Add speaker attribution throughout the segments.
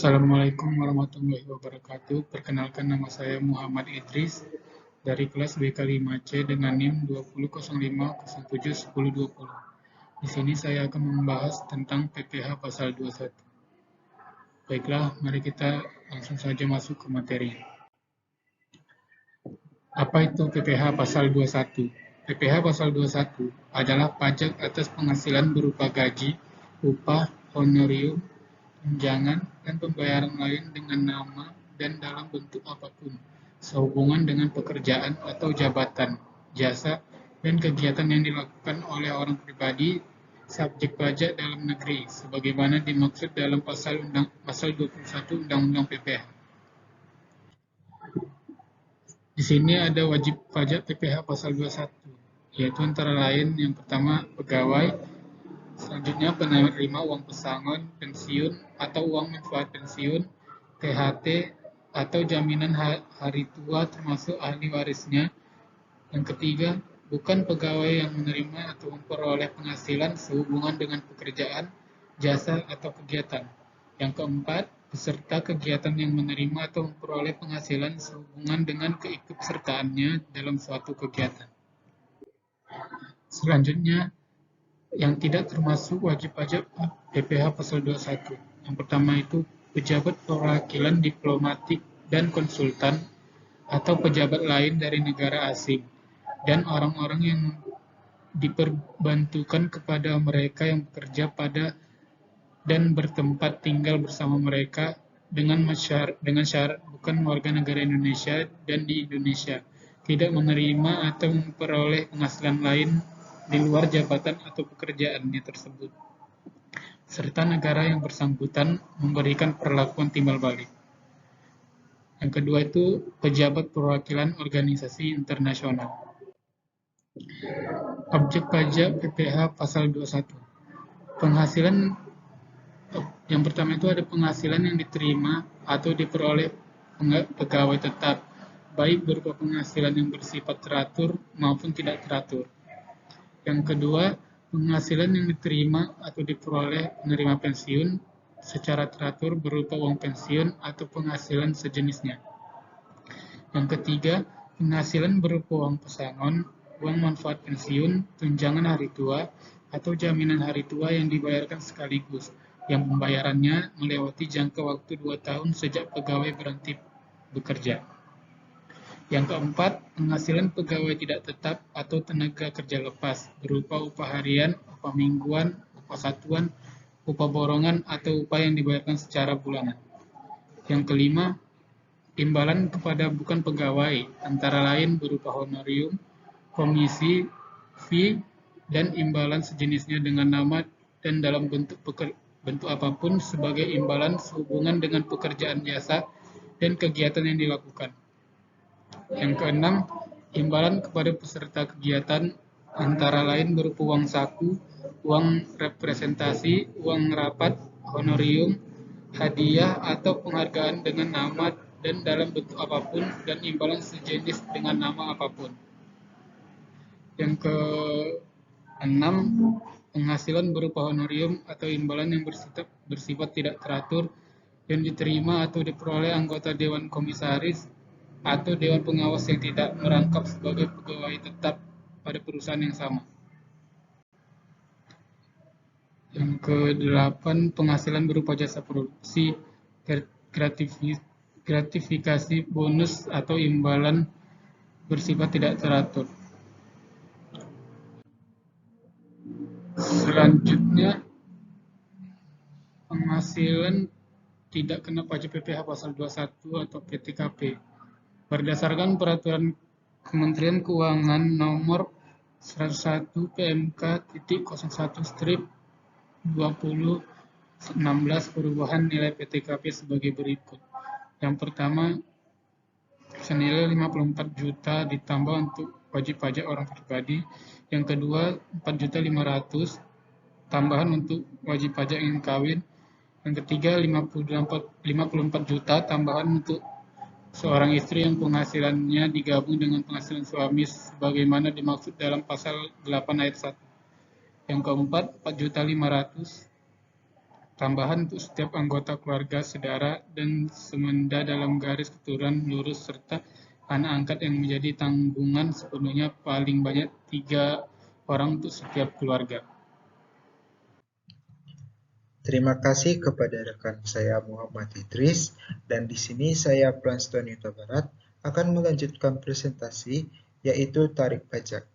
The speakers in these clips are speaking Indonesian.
Speaker 1: Assalamualaikum warahmatullahi wabarakatuh. Perkenalkan, nama saya Muhammad Idris dari kelas BK5C dengan NIM 2005071020. Di sini saya akan membahas tentang PPh pasal 21. Baiklah, mari kita langsung saja masuk ke materi. Apa itu PPh pasal 21? PPh pasal 21 adalah pajak atas penghasilan berupa gaji, upah, honorium, tunjangan, dan pembayaran lain dengan nama dan dalam bentuk apapun, sehubungan dengan pekerjaan atau jabatan, jasa, dan kegiatan yang dilakukan oleh orang pribadi subjek pajak dalam negeri, sebagaimana dimaksud dalam pasal 21 Undang-Undang PPh. Di sini ada wajib pajak PPh pasal 21, yaitu antara lain yang pertama pegawai, selanjutnya penerima uang pesangon, pensiun atau uang manfaat pensiun, THT atau jaminan hari tua termasuk ahli warisnya. Yang ketiga, bukan pegawai yang menerima atau memperoleh penghasilan sehubungan dengan pekerjaan, jasa atau kegiatan. Yang keempat, peserta kegiatan yang menerima atau memperoleh penghasilan sehubungan dengan keikutsertaannya dalam suatu kegiatan. Selanjutnya, yang tidak termasuk wajib pajak PPh pasal 21. Yang pertama itu pejabat perwakilan diplomatik dan konsultan atau pejabat lain dari negara asing dan orang-orang yang diperbantukan kepada mereka yang bekerja pada dan bertempat tinggal bersama mereka dengan syarat bukan warga negara Indonesia dan di Indonesia, tidak menerima atau memperoleh penghasilan lain di luar jabatan atau pekerjaannya tersebut, serta negara yang bersangkutan memberikan perlakuan timbal balik. Yang kedua itu pejabat perwakilan organisasi internasional. Objek pajak PPh pasal 21. Penghasilan yang pertama itu ada penghasilan yang diterima atau diperoleh pegawai tetap, baik berupa penghasilan yang bersifat teratur maupun tidak teratur. Yang kedua, penghasilan yang diterima atau diperoleh penerima pensiun secara teratur berupa uang pensiun atau penghasilan sejenisnya. Yang ketiga, penghasilan berupa uang pesangon, uang manfaat pensiun, tunjangan hari tua, atau jaminan hari tua yang dibayarkan sekaligus, yang pembayarannya melewati jangka waktu 2 tahun sejak pegawai berhenti bekerja. Yang keempat, penghasilan pegawai tidak tetap atau tenaga kerja lepas berupa upah harian, upah mingguan, upah satuan, upah borongan, atau upah yang dibayarkan secara bulanan. Yang kelima, imbalan kepada bukan pegawai, antara lain berupa honorium, komisi, fee, dan imbalan sejenisnya dengan nama dan dalam bentuk apapun sebagai imbalan sehubungan dengan pekerjaan jasa dan kegiatan yang dilakukan. Yang keenam, imbalan kepada peserta kegiatan antara lain berupa uang saku, uang representasi, uang rapat, honorium, hadiah atau penghargaan dengan nama dan dalam bentuk apapun, dan imbalan sejenis dengan nama apapun. Yang keenam, penghasilan berupa honorium atau imbalan yang bersifat tidak teratur yang diterima atau diperoleh anggota Dewan Komisaris atau Dewan Pengawas yang tidak merangkap sebagai pegawai tetap pada perusahaan yang sama. Yang ke-8, penghasilan berupa jasa produksi, gratifikasi, bonus, atau imbalan bersifat tidak teratur. Selanjutnya, penghasilan tidak kena pajak PPh pasal 21 atau PTKP. Berdasarkan Peraturan Kementerian Keuangan Nomor 101 PMK.01/2016 perubahan nilai PTKP sebagai berikut. Yang pertama, senilai 54 juta ditambah untuk wajib pajak orang pribadi. Yang kedua, 4.500.000 tambahan untuk wajib pajak yang kawin. Yang ketiga, 54 juta tambahan untuk seorang istri yang penghasilannya digabung dengan penghasilan suami sebagaimana dimaksud dalam pasal 8 ayat 1. Yang keempat, 4.500.000 tambahan untuk setiap anggota keluarga, saudara, dan semenda dalam garis keturunan lurus serta anak angkat yang menjadi tanggungan sepenuhnya paling banyak 3 orang untuk setiap keluarga.
Speaker 2: Terima kasih kepada rekan saya Muhammad Idris, dan di sini saya Pranston Yuta Barat akan melanjutkan presentasi yaitu tarik pajak.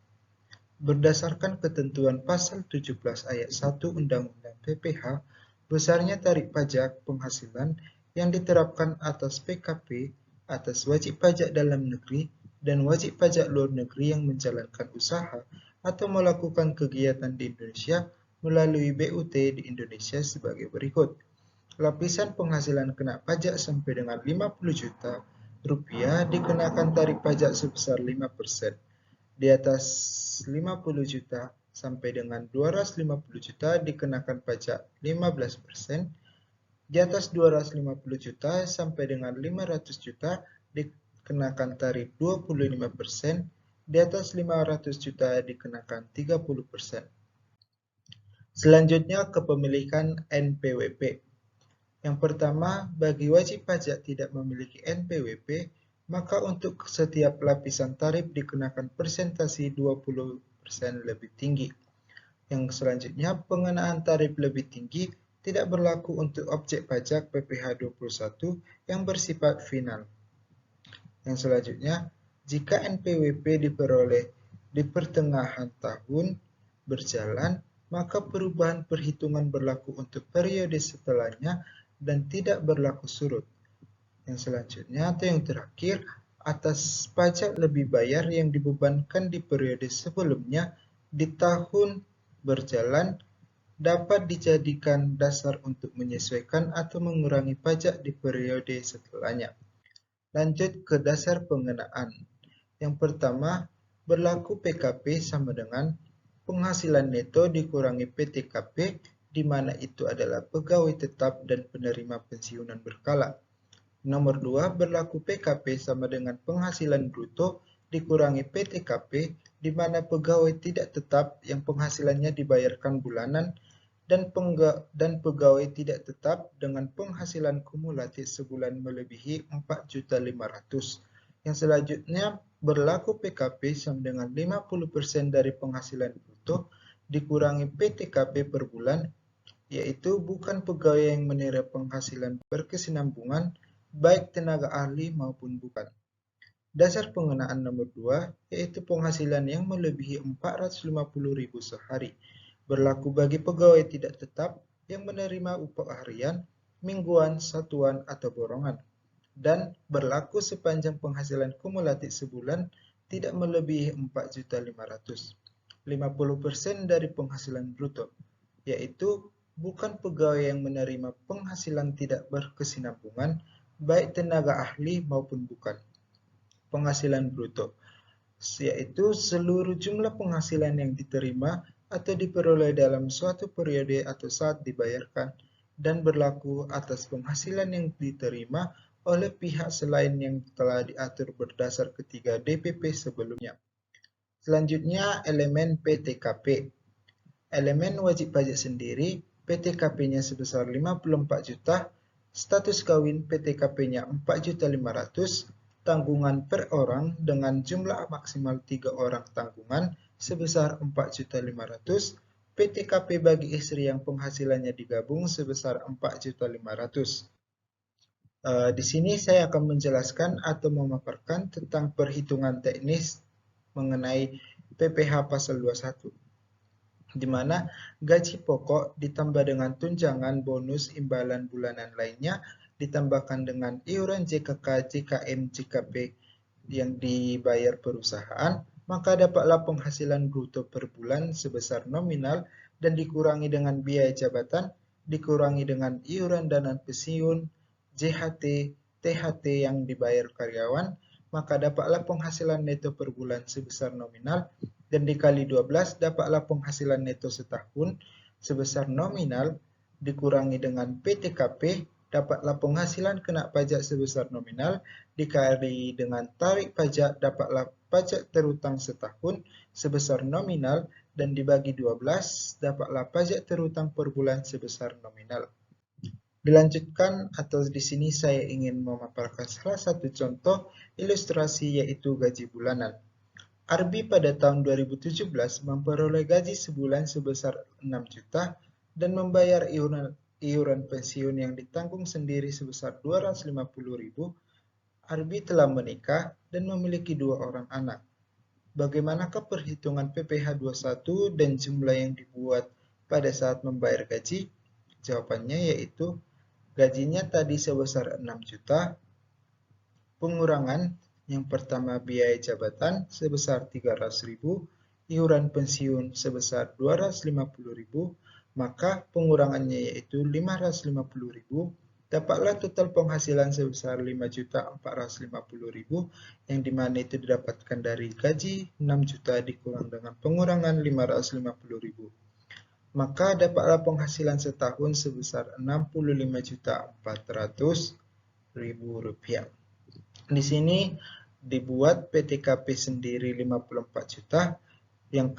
Speaker 2: Berdasarkan ketentuan pasal 17 ayat 1 Undang-Undang PPH, besarnya tarik pajak penghasilan yang diterapkan atas PKP, atas wajib pajak dalam negeri, dan wajib pajak luar negeri yang menjalankan usaha atau melakukan kegiatan di Indonesia melalui BUT di Indonesia sebagai berikut. Lapisan penghasilan kena pajak sampai dengan 50 juta rupiah dikenakan tarif pajak sebesar 5%. Di atas 50 juta sampai dengan 250 juta dikenakan pajak 15%. Di atas 250 juta sampai dengan 500 juta dikenakan tarif 25%. Di atas 500 juta dikenakan 30%. Selanjutnya kepemilikan NPWP. Yang pertama, bagi wajib pajak tidak memiliki NPWP, maka untuk setiap lapisan tarif dikenakan persentase 20% lebih tinggi. Yang selanjutnya, pengenaan tarif lebih tinggi tidak berlaku untuk objek pajak PPh 21 yang bersifat final. Yang selanjutnya, jika NPWP diperoleh di pertengahan tahun berjalan, maka perubahan perhitungan berlaku untuk periode setelahnya dan tidak berlaku surut. Yang selanjutnya atau yang terakhir, atas pajak lebih bayar yang dibebankan di periode sebelumnya di tahun berjalan dapat dijadikan dasar untuk menyesuaikan atau mengurangi pajak di periode setelahnya. Lanjut ke dasar pengenaan. Yang pertama, berlaku PKP sama dengan penghasilan neto dikurangi PTKP, di mana itu adalah pegawai tetap dan penerima pensiunan berkala. Nomor 2, berlaku PKP sama dengan penghasilan bruto dikurangi PTKP, di mana pegawai tidak tetap yang penghasilannya dibayarkan bulanan dan pegawai tidak tetap dengan penghasilan kumulatif sebulan melebihi 4.500.000. Yang selanjutnya berlaku PKP sama dengan 50% dari penghasilan bruto dikurangi PTKP per bulan, yaitu bukan pegawai yang menerima penghasilan berkesinambungan baik tenaga ahli maupun bukan. Dasar pengenaan nomor 2 yaitu penghasilan yang melebihi 450.000 sehari. Berlaku bagi pegawai tidak tetap yang menerima upah harian, mingguan, satuan, atau borongan. Dan berlaku sepanjang penghasilan kumulatif sebulan tidak melebihi 4.500.000. 50% dari penghasilan bruto, yaitu bukan pegawai yang menerima penghasilan tidak berkesinambungan, baik tenaga ahli maupun bukan. Penghasilan bruto, yaitu seluruh jumlah penghasilan yang diterima atau diperoleh dalam suatu periode atau saat dibayarkan, dan berlaku atas penghasilan yang diterima oleh pihak selain yang telah diatur berdasar ketiga DPP sebelumnya. Selanjutnya, elemen PTKP. Elemen wajib pajak sendiri, PTKP-nya sebesar 54 juta, status kawin PTKP-nya 4.500.000, tanggungan per orang dengan jumlah maksimal 3 orang tanggungan sebesar 4.500.000, PTKP bagi istri yang penghasilannya digabung sebesar 4.500.000. Di sini saya akan menjelaskan atau memaparkan tentang perhitungan teknis mengenai PPh pasal 21. Di mana gaji pokok ditambah dengan tunjangan, bonus, imbalan bulanan lainnya, ditambahkan dengan iuran JKK, JKM, JKP yang dibayar perusahaan, maka dapatlah penghasilan bruto per bulan sebesar nominal dan dikurangi dengan biaya jabatan, dikurangi dengan iuran dana pensiun, JHT, THT yang dibayar karyawan, maka dapatlah penghasilan neto per bulan sebesar nominal, dan dikali 12 dapatlah penghasilan neto setahun sebesar nominal, dikurangi dengan PTKP, dapatlah penghasilan kena pajak sebesar nominal, dikali dengan tarik pajak dapatlah pajak terutang setahun sebesar nominal, dan dibagi 12 dapatlah pajak terutang per bulan sebesar nominal. Dilanjutkan atau di sini saya ingin memaparkan salah satu contoh ilustrasi yaitu gaji bulanan. Arbi pada tahun 2017 memperoleh gaji sebulan sebesar 6 juta dan membayar iuran pensiun yang ditanggung sendiri sebesar 250.000. Arbi telah menikah dan memiliki 2 orang anak. Bagaimanakah perhitungan PPh 21 dan jumlah yang dibuat pada saat membayar gaji? Jawabannya yaitu gajinya tadi sebesar 6 juta, pengurangan yang pertama biaya jabatan sebesar 300.000, iuran pensiun sebesar 250.000, maka pengurangannya yaitu 550.000, dapatlah total penghasilan sebesar 5.450.000 yang dimana itu didapatkan dari gaji 6 juta dikurang dengan pengurangan 550.000. Maka dapatlah penghasilan setahun sebesar 65.400.000 rupiah. Di sini dibuat PTKP sendiri 54 juta, yang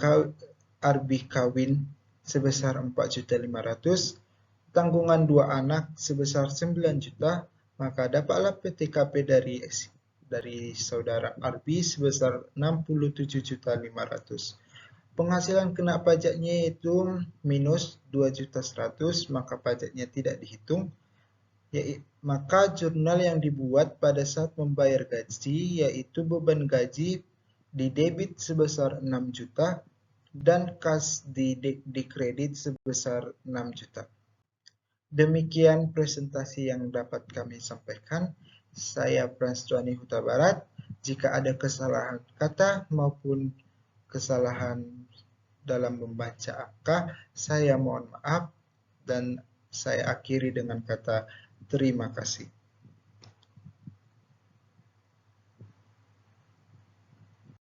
Speaker 2: Arbi kawin sebesar 4.500.000, tanggungan 2 anak sebesar 9 juta, maka dapatlah PTKP dari saudara Arbi sebesar 67.500.000. Penghasilan kena pajaknya itu minus 2.100.000, maka pajaknya tidak dihitung. Maka jurnal yang dibuat pada saat membayar gaji yaitu beban gaji di debit sebesar 6 juta dan kas di kredit sebesar 6 juta. Demikian presentasi yang dapat kami sampaikan. Saya Pranstuani Huta Barat. Jika ada kesalahan kata maupun kesalahan dalam membaca angka, saya mohon maaf dan saya akhiri dengan kata terima kasih.